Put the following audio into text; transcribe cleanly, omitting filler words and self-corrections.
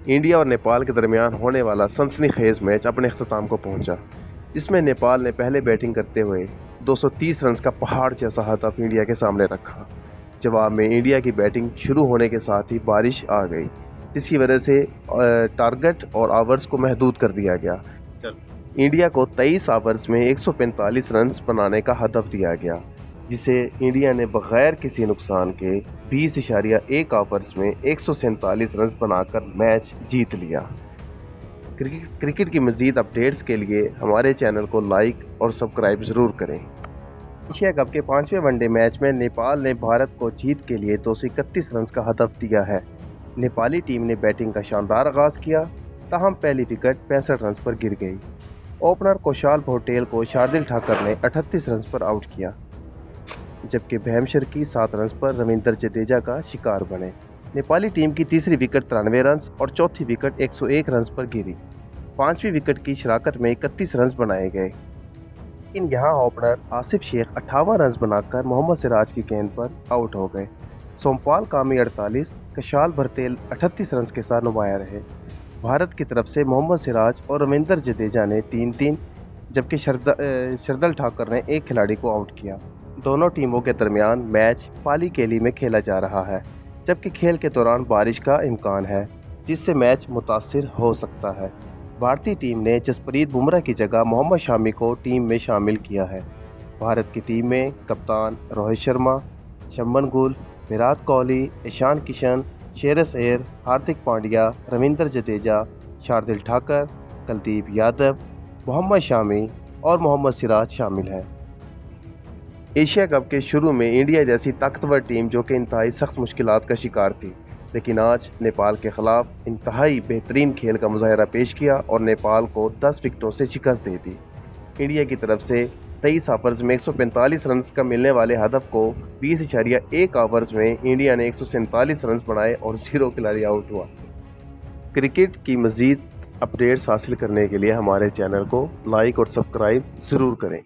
India और नेपाल के दरमियान होने वाला सनसनीखेज मैच अपने अख्ताम को पहुंचा। इसमें नेपाल ने पहले बैटिंग करते हुए 230 रन का पहाड़ जैसा हदफ इंडिया के सामने रखा। जवाब में इंडिया की बैटिंग शुरू होने के साथ ही बारिश आ गई, जिसकी वजह से टारगेट और आवर्स को महदूद कर दिया गया। इंडिया को 23 आवर्स में 145 रन बनाने का हदफ दिया गया, जिसे इंडिया ने बग़ैर किसी नुकसान के 20.1 आवर्स में 147 रन बनाकर मैच जीत लिया। क्रिकेट की मज़ीद अपडेट्स के लिए हमारे चैनल को लाइक और सब्सक्राइब ज़रूर करें। एशिया कप के 5वें वनडे मैच में नेपाल ने भारत को जीत के लिए 231 रन का हदफ दिया है। नेपाली टीम ने बैटिंग का शानदार आगाज़ किया, ताहम पहली विकेट 65 रन पर गिर गई। ओपनर कुशाल भोटेल को शार्दिल ठाकर ने 38 रन पर आउट किया, जबकि भैमशरकी 7 रन पर रविंद्र जडेजा का शिकार बने। नेपाली टीम की तीसरी विकेट 93 रन और चौथी विकेट 101 रन पर गिरी। पांचवी विकेट की शराकत में 31 रन बनाए गए, लेकिन यहां ओपनर आसिफ शेख 58 रन बनाकर मोहम्मद सिराज की गेंद पर आउट हो गए। सोमपाल कामी 48, कुशाल भोटेल 38 रन के साथ नुमाया रहे। भारत की तरफ से मोहम्मद सिराज और रविंद्र जडेजा ने 3-3, जबकि शार्दिल ठाकर ने एक खिलाड़ी को आउट किया। दोनों टीमों के दरमियान मैच पाली केली में खेला जा रहा है, जबकि खेल के दौरान बारिश का इम्कान है, जिससे मैच मुतासिर हो सकता है। भारतीय टीम ने जसप्रीत बुमराह की जगह मोहम्मद शामी को टीम में शामिल किया है। भारत की टीम में कप्तान रोहित शर्मा, शुभमन गिल, विराट कोहली, ईशान किशन, श्रेयस अय्यर, हार्दिक पांड्या, रविंद्र जडेजा, शार्दिल ठाकर, कुलदीप यादव, मोहम्मद शामी और मोहम्मद सिराज शामिल हैं। एशिया कप के शुरू में इंडिया जैसी ताकतवर टीम जो कि इंतहाई सख्त मुश्किलात का शिकार थी, लेकिन आज नेपाल के ख़िलाफ़ इंतहाई बेहतरीन खेल का मुजाहरा पेश किया और नेपाल को 10 विकेटों से शिकस्त दे दी। इंडिया की तरफ से 23 ओवर्स में 145 रन का मिलने वाले हदफ को 20.1 ओवर्स में इंडिया ने 147 रन बनाए और 0 खिलाड़ी आउट हुआ। क्रिकेट की मज़ीद अपडेट्स हासिल करने के लिए हमारे चैनल को लाइक और सब्सक्राइब ज़रूर करें।